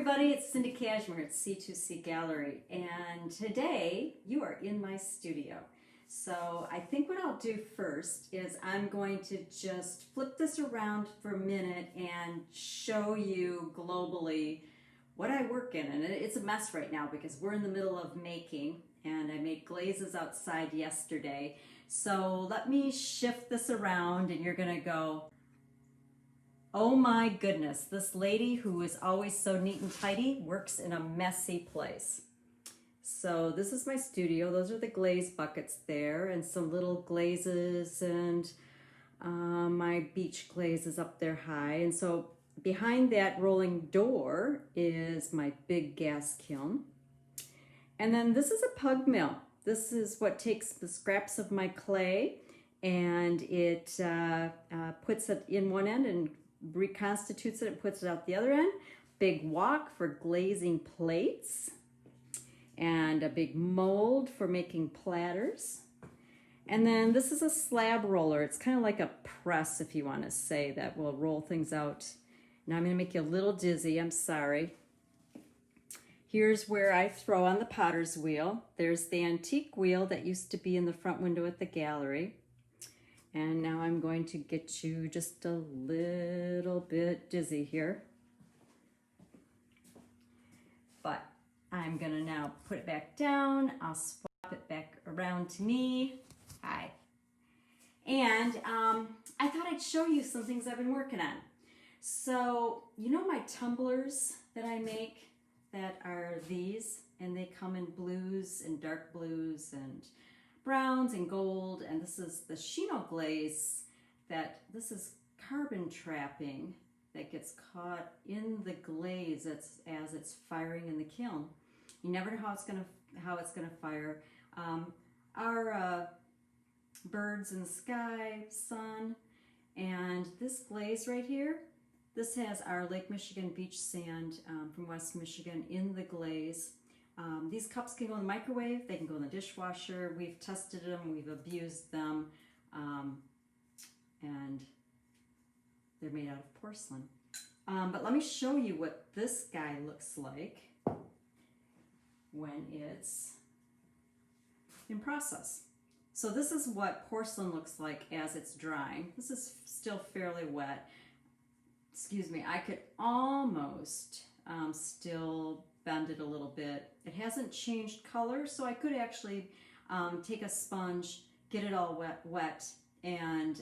everybody, it's Cyndi Casemier at C2C Gallery, and today you are in my studio. So I think what I'll do first is I'm going to just flip this around for a minute and show you globally what I work in. And it's a mess right now because we're in the middle of making, and I made glazes outside yesterday. So let me shift this around and you're gonna go, oh my goodness, this lady who is always so neat and tidy works in a messy place. So this is my studio. Those are the glaze buckets there, and some little glazes, and my beach glaze is up there high. And so behind that rolling door is my big gas kiln. And then this is a pug mill. This is what takes the scraps of my clay and it puts it in one end and reconstitutes it and puts it out the other end. Big wok for glazing plates, and a big mold for making platters. And then this is a slab roller. It's kind of like a press, if you want to say, that will roll things out. Now I'm going to make you a little dizzy, I'm sorry. Here's where I throw on the potter's wheel. There's the antique wheel that used to be in the front window at the gallery. And now I'm going to get you just a little bit dizzy here. But I'm gonna now put it back down. I'll swap it back around to me. Hi. And I thought I'd show you some things I've been working on. So, you know my tumblers that I make that are these, and they come in blues and dark blues and browns and gold, and this is the Chino glaze. This is carbon trapping that gets caught in the glaze as it's firing in the kiln. You never know how it's gonna fire. Our birds in the sky, sun, and this glaze right here. This has our Lake Michigan beach sand from West Michigan in the glaze. These cups can go in the microwave, they can go in the dishwasher. We've tested them, we've abused them, and they're made out of porcelain. But let me show you what this guy looks like when it's in process. So this is what porcelain looks like as it's drying. This is still fairly wet. Excuse me, I could almost still bend it a little bit. It hasn't changed color, so I could actually take a sponge, get it all wet, and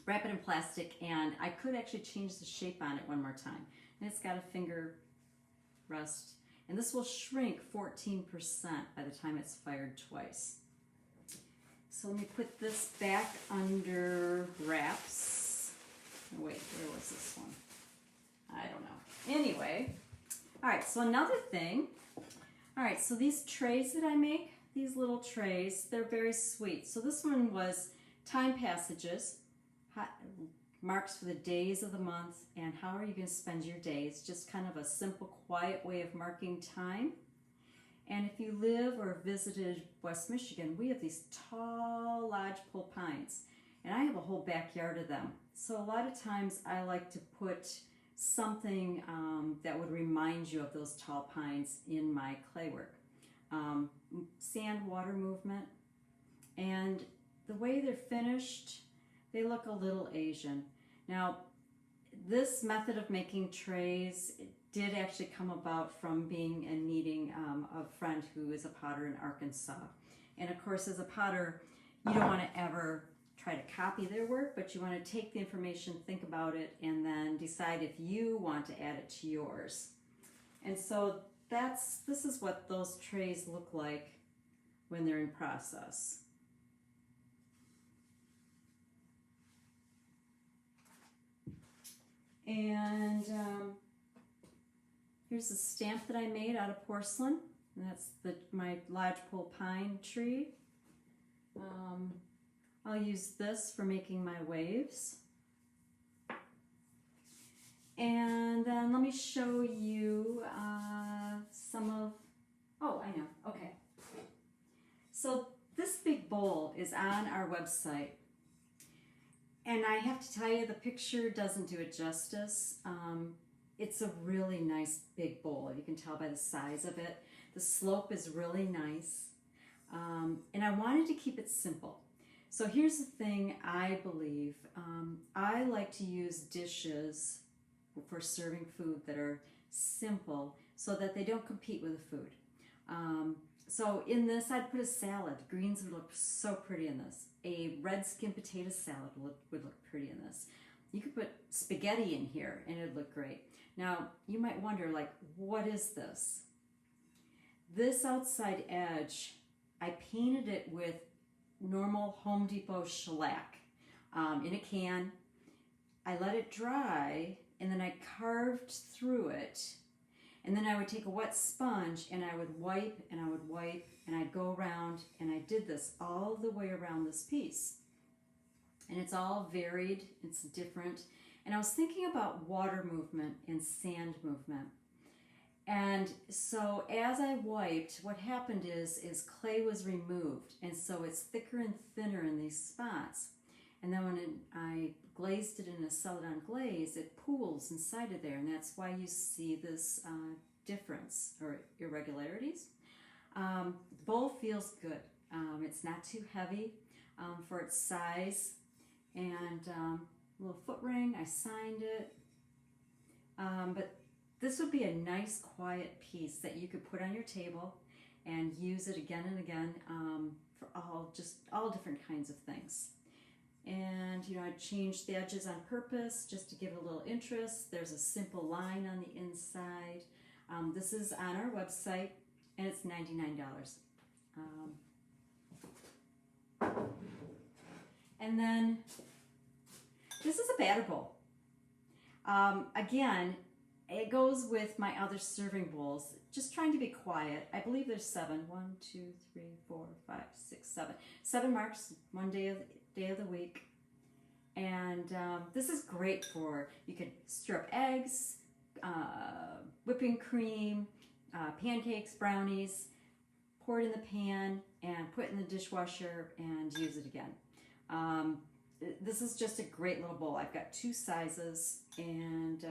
wrap it in plastic, and I could actually change the shape on it one more time. And it's got a finger rest, and this will shrink 14% by the time it's fired twice. So let me put this back under wraps. Oh, wait, where was this one? I don't know. Anyway, all right, so another thing. All right, so these trays that I make, these little trays, they're very sweet. So this one was time passages, marks for the days of the month, and how are you going to spend your days. Just kind of a simple, quiet way of marking time. And if you live or visited West Michigan, we have these tall lodgepole pines, and I have a whole backyard of them. So a lot of times I like to put something that would remind you of those tall pines in my clay work. Sand, water movement, and the way they're finished, they look a little Asian. Now, this method of making trays did actually come about from being and meeting a friend who is a potter in Arkansas. And of course, as a potter, you don't want to ever try to copy their work, but you want to take the information, think about it, and then decide if you want to add it to yours. And so this is what those trays look like when they're in process. And here's a stamp that I made out of porcelain. And that's my lodgepole pine tree. I'll use this for making my waves. And then let me show you some of, oh, I know, okay. So this big bowl is on our website. And I have to tell you, the picture doesn't do it justice. it's a really nice big bowl. You can tell by the size of it. The slope is really nice. And I wanted to keep it simple. So here's the thing I believe. I like to use dishes for serving food that are simple so that they don't compete with the food. So in this, I'd put a salad. Greens would look so pretty in this. A red skin potato salad would look pretty in this. You could put spaghetti in here and it'd look great. Now, you might wonder, like, what is this? This outside edge, I painted it with normal Home Depot shellac in a can. I let it dry and then I carved through it. And then I would take a wet sponge and I would wipe and I would wipe and I'd go around, and I did this all the way around this piece. And it's all varied, it's different. And I was thinking about water movement and sand movement. And so as I wiped, what happened is clay was removed, and so it's thicker and thinner in these spots. And then when I glazed it in a celadon glaze, it pools inside of there, and that's why you see this difference or irregularities. The bowl feels good. It's not too heavy for its size, and little foot ring, I signed it. But this would be a nice quiet piece that you could put on your table and use it again and again for all different kinds of things. And I changed the edges on purpose just to give it a little interest. There's a simple line on the inside. This is on our website and it's $99. And then this is a batter bowl. Again, it goes with my other serving bowls. Just trying to be quiet. I believe there's 7. 1, 2, 3, 4, 5, 6, 7. 7 marks, one day of the week. And this is great for, you could stir up eggs, whipping cream, pancakes, brownies, pour it in the pan and put it in the dishwasher and use it again. This is just a great little bowl. I've got 2 sizes, and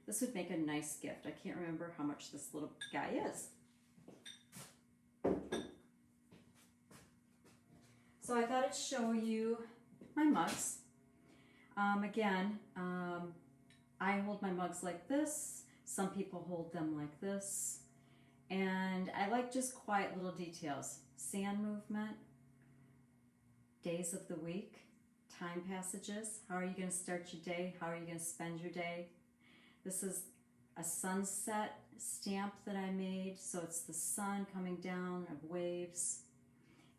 this would make a nice gift. I can't remember how much this little guy is. So I thought I'd show you my mugs. Again, I hold my mugs like this. Some people hold them like this. And I like just quiet little details. Sand movement, days of the week, time passages. How are you going to start your day? How are you going to spend your day? This is a sunset stamp that I made. So it's the sun coming down of waves.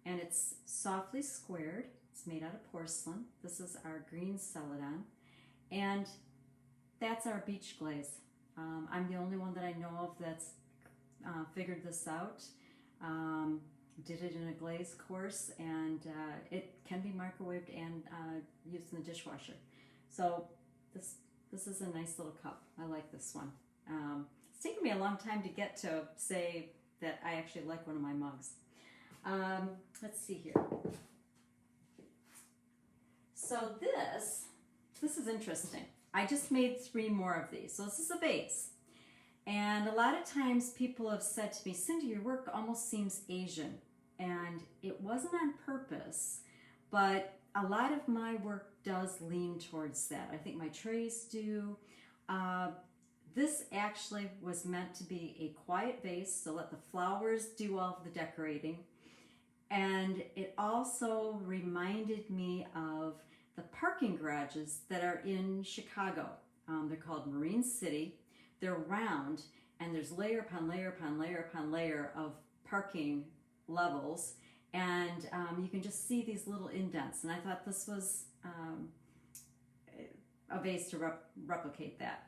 And it's softly squared. It's made out of porcelain. This is our green celadon. And that's our beach glaze. I'm the only one that I know of that's figured this out. Did it in a glaze course, and it can be microwaved and used in the dishwasher. So this is a nice little cup. I like this one. It's taken me a long time to get to say that I actually like one of my mugs. Let's see here. So this is interesting. I just made 3 more of these. So this is a vase. And a lot of times people have said to me, Cyndi, your work almost seems Asian. And it wasn't on purpose, but a lot of my work does lean towards that. I think my trays do. This actually was meant to be a quiet vase, so let the flowers do all of the decorating. And it also reminded me of the parking garages that are in Chicago. They're called Marine City. They're round, and there's layer upon layer upon layer upon layer of parking levels, and you can just see these little indents. And I thought this was a vase to replicate that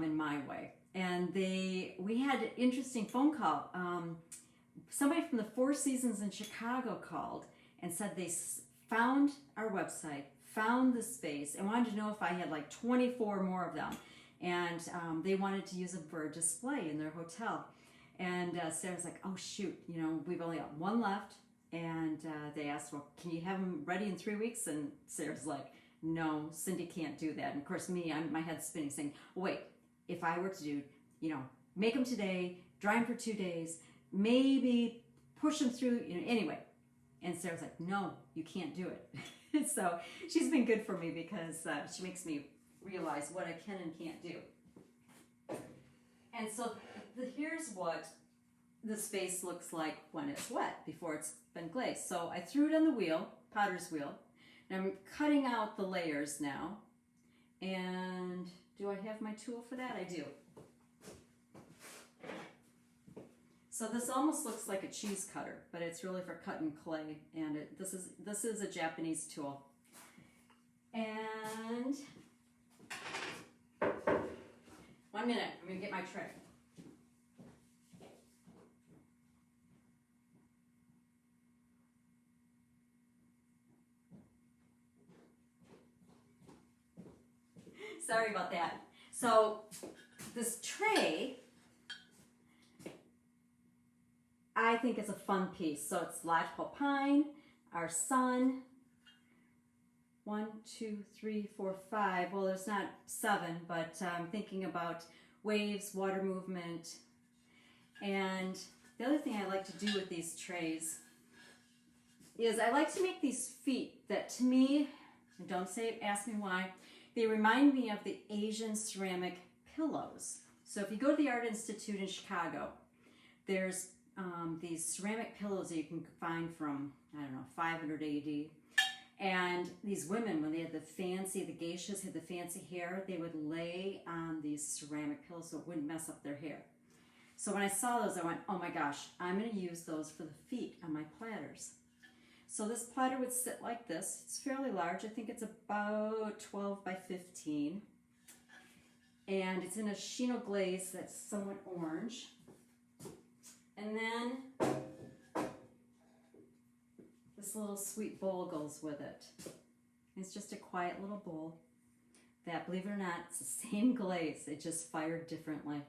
in my way. And we had an interesting phone call. Somebody from the Four Seasons in Chicago called and said they found our website, found this vase, and wanted to know if I had like 24 more of them. And they wanted to use them for a display in their hotel. And Sarah's like, oh shoot, we've only got 1 left. And they asked, well, can you have them ready in 3 weeks? And Sarah's like, no, Cyndi can't do that. And of course my head's spinning saying, wait, if I were to do, make them today, dry them for 2 days, maybe push them through, anyway. And Sarah's like, no, you can't do it. So she's been good for me because she makes me realize what I can and can't do. And so here's what the space looks like when it's wet, before it's been glazed. So I threw it on the wheel, potter's wheel, and I'm cutting out the layers now. And do I have my tool for that? I do. So this almost looks like a cheese cutter, but it's really for cutting clay, and this is a Japanese tool. And 1 minute, I'm going to get my tray. Sorry about that. So this tray, I think it's a fun piece. So it's lodgepole pine, our sun, 1, 2, 3, 4, 5. Well, there's not 7, but I'm thinking about waves, water movement. And the other thing I like to do with these trays is I like to make these feet that, to me, and don't ask me why, they remind me of the Asian ceramic pillows. So if you go to the Art Institute in Chicago, there's these ceramic pillows that you can find from, 500 AD. And these women, when they had the geishas had the fancy hair, they would lay on these ceramic pillows so it wouldn't mess up their hair. So when I saw those, I went, oh my gosh, I'm going to use those for the feet on my platters. So this platter would sit like this. It's fairly large. I think it's about 12 by 15. And it's in a chino glaze that's somewhat orange. And then this little sweet bowl goes with it. It's just a quiet little bowl that, believe it or not, it's the same glaze. It just fired differently.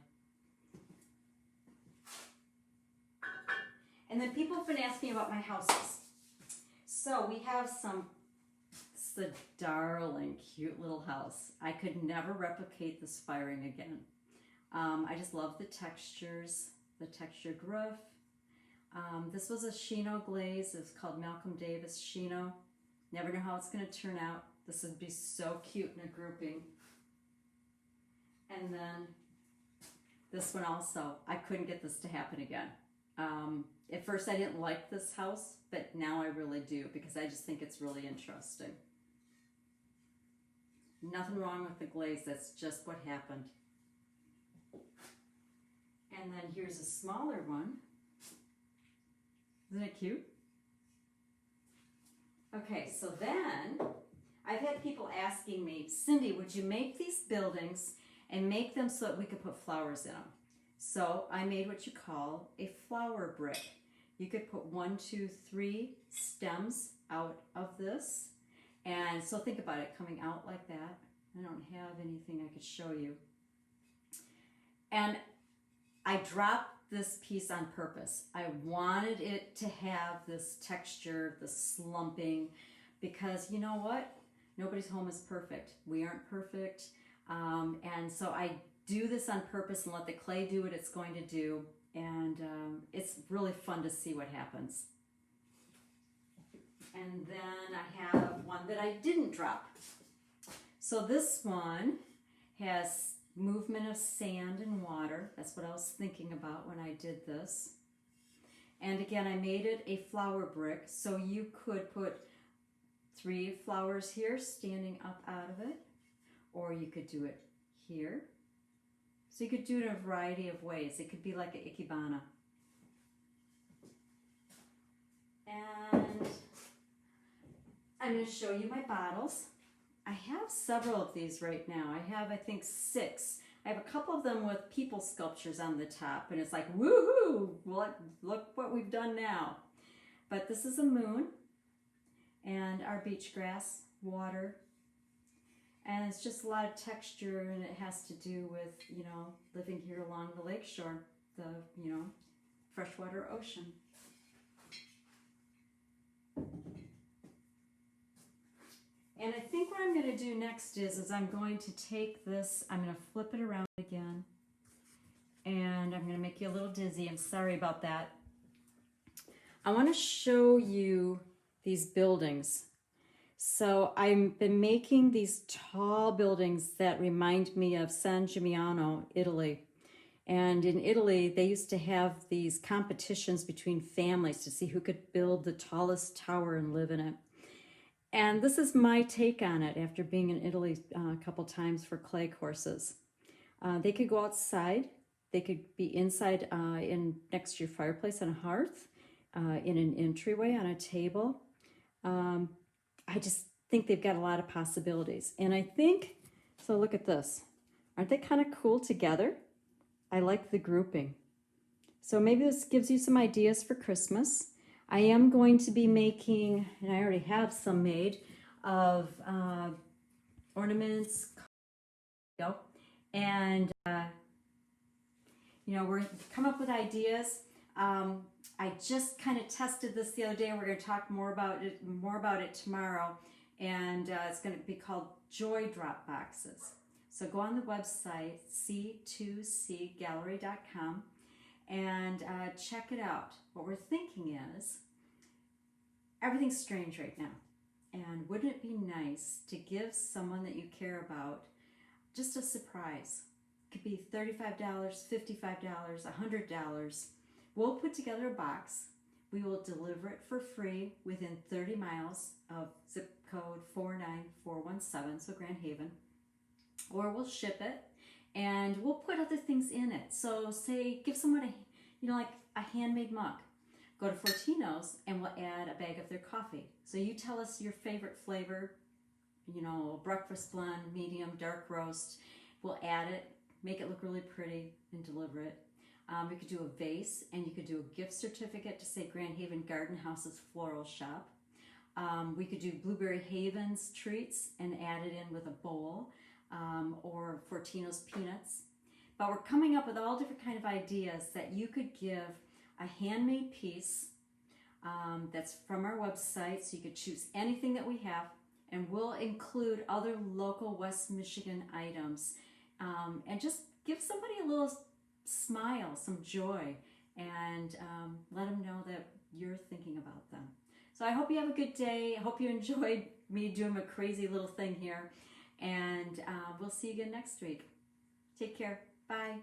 And then people have been asking about my houses. So we have it's a darling, cute little house. I could never replicate this firing again. I just love the textures, the textured roof. This was a chino glaze. It's called Malcolm Davis Chino. Never know how it's going to turn out. This would be so cute in a grouping. And then this one also. I couldn't get this to happen again. At first I didn't like this house, but now I really do because I just think it's really interesting. Nothing wrong with the glaze. That's just what happened. And then here's a smaller one. Isn't it cute? Okay, so then I've had people asking me, Cyndi, would you make these buildings and make them so that we could put flowers in them? So I made what you call a flower brick. You could put 1, 2, 3 stems out of this. And so think about it coming out like that. I don't have anything I could show you. And I dropped this piece on purpose. I wanted it to have this texture, the slumping, because you know what? Nobody's home is perfect. We aren't perfect. And so I do this on purpose and let the clay do what it's going to do. And it's really fun to see what happens. And then I have one that I didn't drop. So this one has movement of sand and water. That's what I was thinking about when I did this. And again, I made it a flower brick, so you could put 3 flowers here standing up out of it, or you could do it here. So you could do it in a variety of ways. It could be like an ikebana. And I'm going to show you my bottles. I have several of these right now. I have, I think, 6. I have a couple of them with people sculptures on the top, and it's like, woohoo! Look what we've done now. But this is a moon, and our beach grass, water, and it's just a lot of texture, and it has to do with, living here along the lakeshore, the, freshwater ocean. And I think what I'm going to do next is I'm going to take this, I'm going to flip it around again, and I'm going to make you a little dizzy. I'm sorry about that. I want to show you these buildings. So I've been making these tall buildings that remind me of San Gimignano, Italy. And in Italy, they used to have these competitions between families to see who could build the tallest tower and live in it. And this is my take on it after being in Italy a couple times for clay courses. They could go outside. They could be inside in next to your fireplace on a hearth, in an entryway on a table. I just think they've got a lot of possibilities. And I think, so look at this. Aren't they kind of cool together? I like the grouping. So maybe this gives you some ideas for Christmas. I am going to be making, and I already have some made, of ornaments, and we're come up with ideas. I just kind of tested this the other day. We're going to talk more about it tomorrow, and it's going to be called Joy Drop Boxes. So go on the website c2cgallery.com and check it out. What we're thinking is, everything's strange right now, and wouldn't it be nice to give someone that you care about just a surprise? It could be $35, $55, $100. We'll put together a box. We will deliver it for free within 30 miles of zip code 49417, so Grand Haven. Or we'll ship it, and we'll put other things in it. So say, give someone like a handmade mug. Go to Fortino's and we'll add a bag of their coffee. So you tell us your favorite flavor, breakfast blend, medium, dark roast. We'll add it, make it look really pretty, and deliver it. We could do a vase, and you could do a gift certificate to say Grand Haven Garden House's Floral Shop. We could do Blueberry Haven's treats and add it in with a bowl, or Fortino's peanuts. But we're coming up with all different kind of ideas that you could give a handmade piece that's from our website, so you could choose anything that we have, and we'll include other local West Michigan items, and just give somebody a little smile, some joy, and let them know that you're thinking about them. So I hope you have a good day. I hope you enjoyed me doing a crazy little thing here, and we'll see you again next week. Take care. Bye.